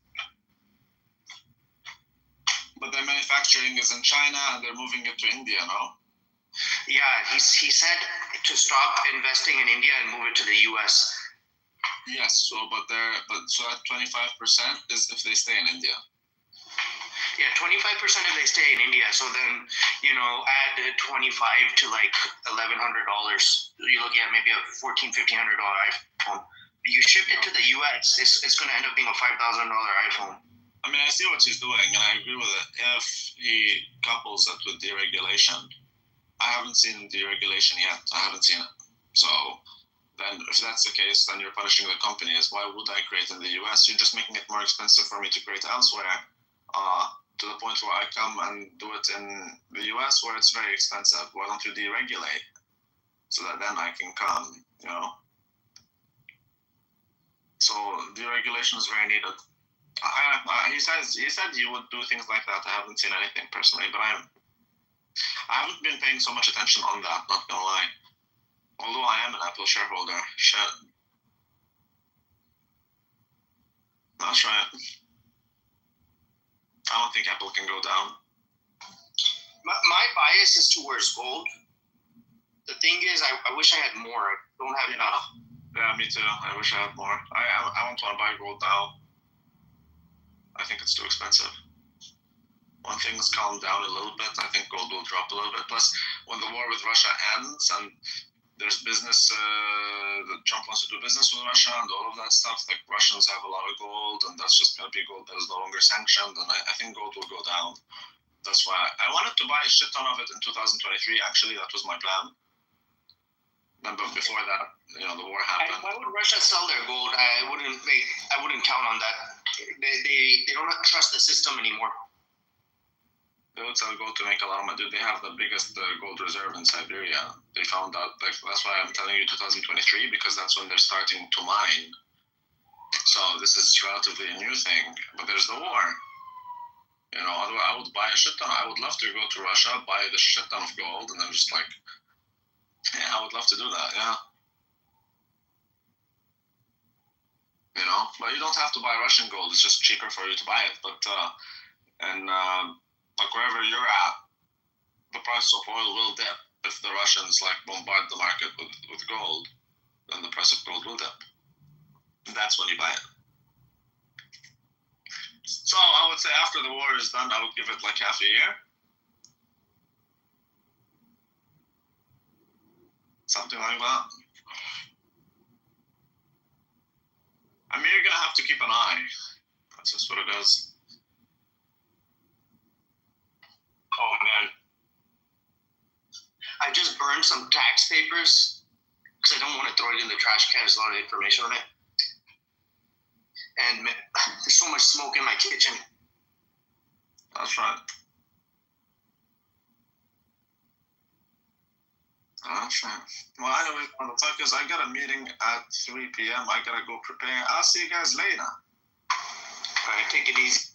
But their manufacturing is in China and they're moving it to India, no? Yeah, he said to stop investing in India and move it to the U.S. Yes, so that 25% is if they stay in India. Yeah, 25% if they stay in India. So then, add 25 to $1,100. You're looking at maybe a $1,400-$1,500 iPhone. you ship it to the US, it's going to end up being a $5,000 iPhone. I mean, I see what he's doing, and I agree with it. If he couples it with deregulation, I haven't seen deregulation yet. I haven't seen it. So then, if that's the case, then you're punishing the companies. Why would I create in the US? You're just making it more expensive for me to create elsewhere, to the point where I come and do it in the US where it's very expensive. Why don't you deregulate so that then I can come, you know? So deregulation is very needed. He said he would do things like that. I haven't seen anything personally, but I haven't been paying so much attention on that, not gonna lie. Although I am an Apple shareholder. Shit. That's right. I don't think Apple can go down. My bias is towards gold. The thing is, I wish I had more. I don't have enough. Yeah, me too. I wish I had more. I don't want to buy gold now. I think it's too expensive. When things calm down a little bit, I think gold will drop a little bit. Plus, when the war with Russia ends and there's business, Trump wants to do business with Russia and all of that stuff, like Russians have a lot of gold, and that's just going to be gold that is no longer sanctioned, and I think gold will go down. That's why I wanted to buy a shit ton of it in 2023. Actually, that was my plan. But before that, you know, the war happened. Why would Russia sell their gold? I wouldn't count on that. They don't trust the system anymore. They would sell gold to make a lot of money. They have the biggest gold reserve in Siberia. They found out, like, that's why I'm telling you 2023, because that's when they're starting to mine. So this is relatively a new thing, but there's the war. You know, otherwise I would buy a shit ton. I would love to go to Russia, buy the shit ton of gold, and then just like, yeah, I would love to do that, yeah. You know, but you don't have to buy Russian gold. It's just cheaper for you to buy it. But, like wherever you're at, the price of oil will dip. If the Russians like bombard the market with gold, then the price of gold will dip. And that's when you buy it. So I would say after the war is done, I would give it like half a year. Something like that. I mean, you're going to have to keep an eye. That's just what it is. Oh, man. I just burned some tax papers because I don't want to throw it in the trash can. There's a lot of information on it. And there's so much smoke in my kitchen. That's right. That's right. Well, anyway, motherfuckers, I got a meeting at 3 p.m. I gotta go prepare. I'll see you guys later. All right, take it easy.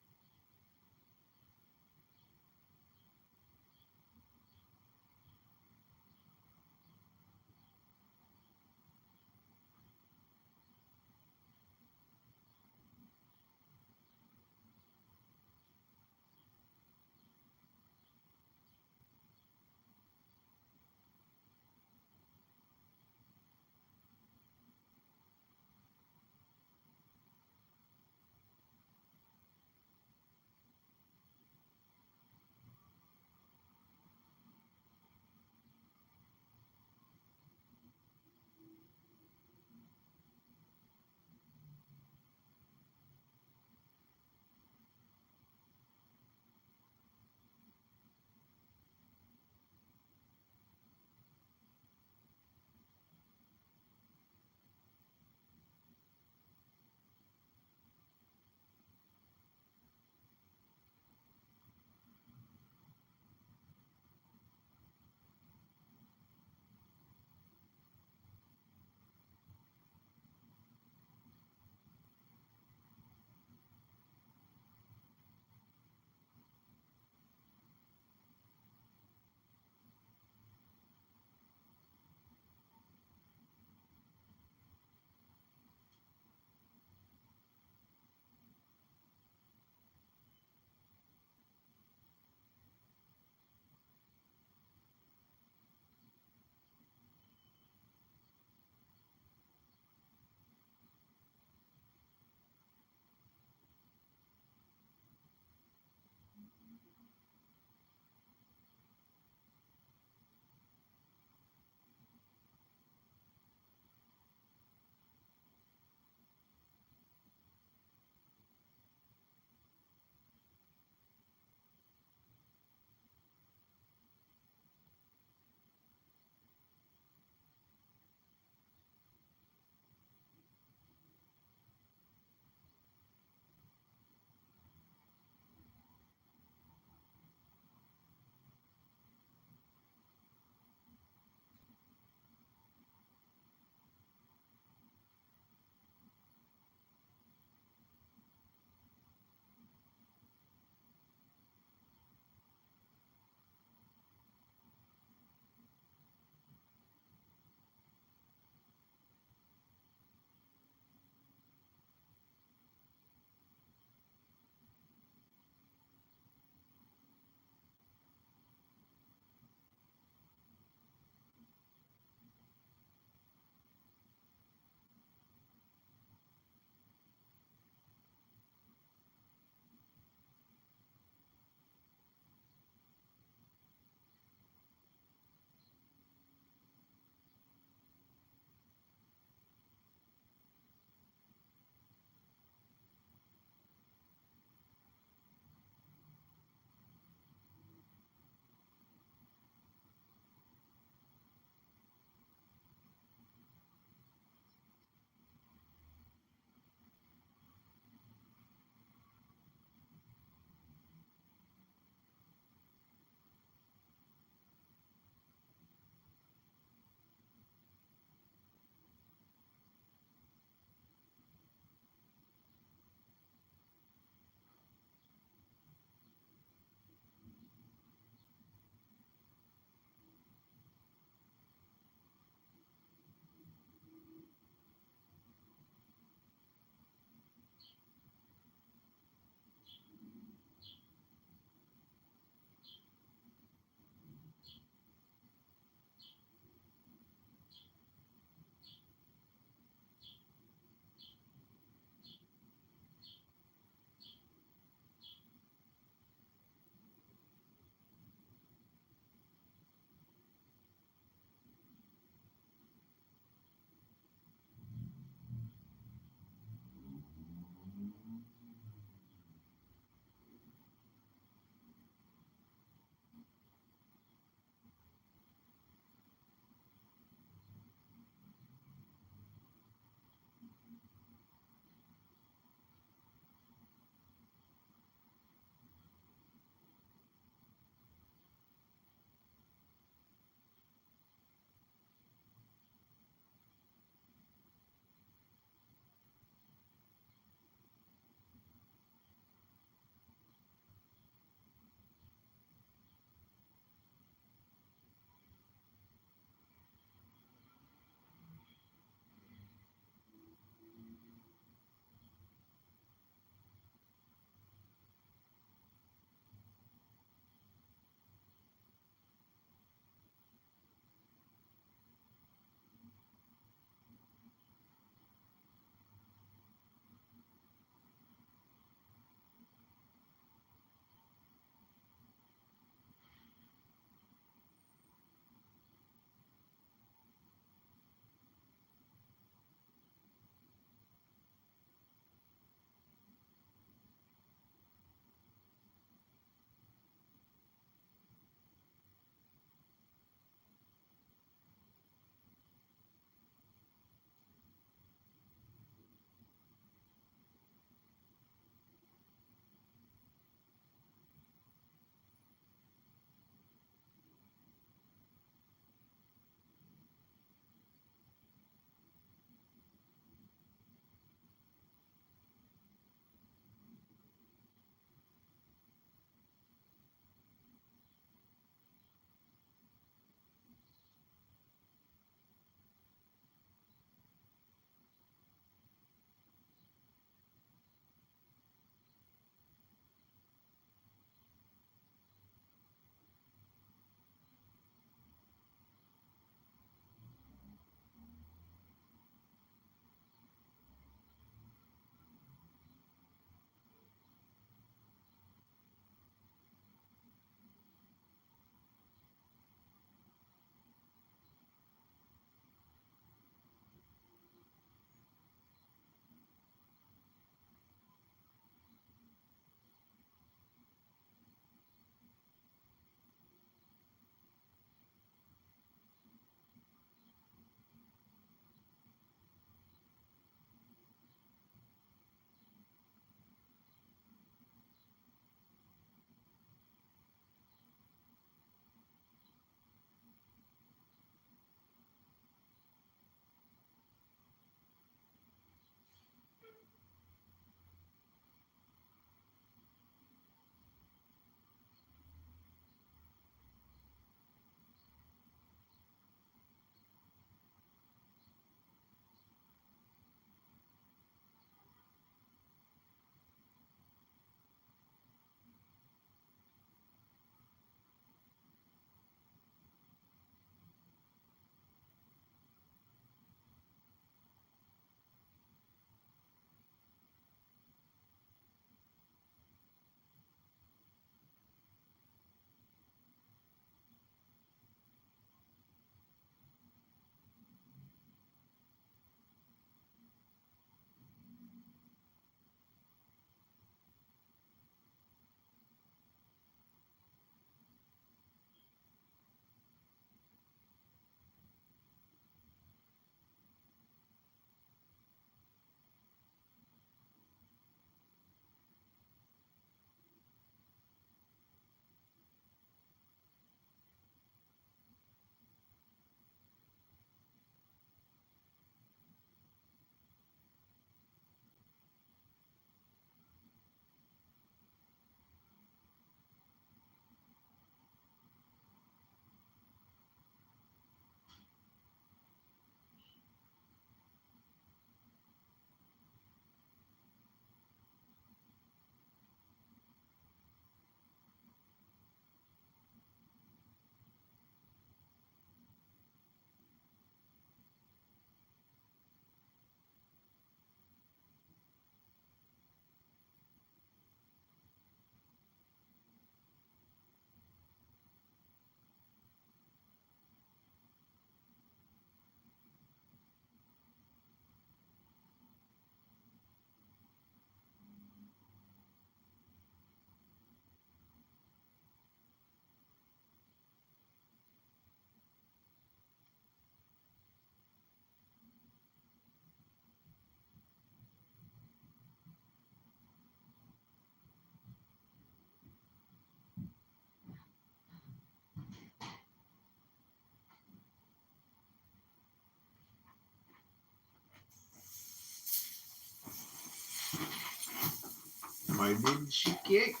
My baby, she kicked.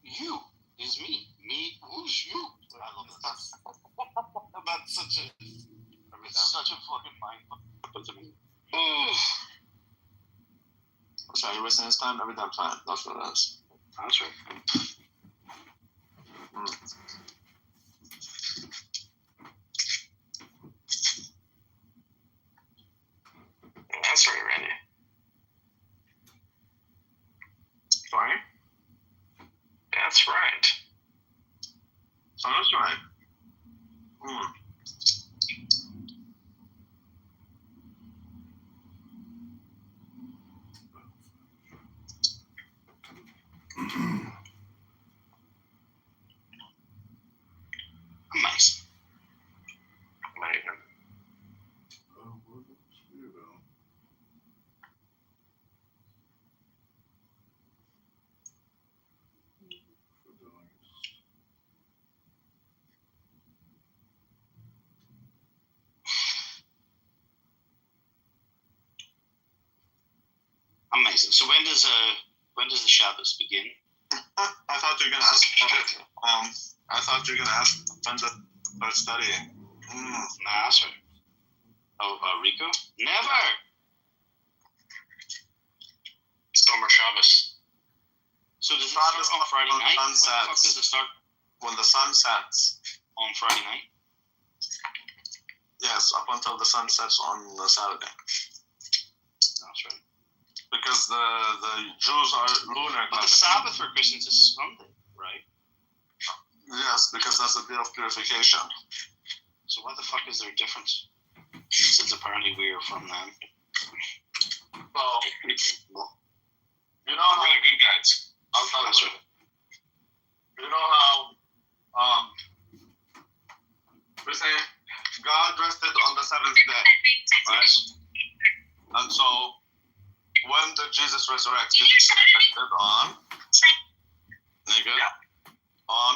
You is me. Me, who's you? I love that. That's such a fucking mind fuck to me. Sorry, you're wasting his time every damn time. That's what it is. That's right. That's right, Randy. Sorry? That's right. Sounds right. Nice. Amazing. Oh, where the spirit go? Amazing. So when does the Shabbos begin? I thought you were gonna ask. I thought you were gonna ask when to start studying. Nah, that's right. Oh, Rico? Never. Summer Shabbos. So does it start on Friday night? When the fuck does it start? When the sun sets. On Friday night? Yes, up until the sun sets on the Saturday. That's right. Because the Jews are lunar. But the Sabbath for Christians is Sunday, right? Yes, because that's a day of purification. So why the fuck is there a difference? Since apparently we're from them. Well, you know how really good guys. I'll tell That's you. right. You know how we say God rested on the seventh day, right? And so when did Jesus resurrect? Jesus resurrected on on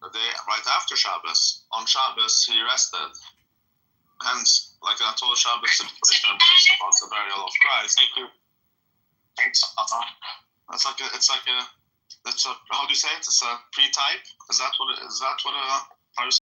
the day right after Shabbos. On Shabbos he rested. Hence, like I told Shabbos situation is about the burial of Christ. It's a how do you say it? It's a pre-type. Is that what how do you say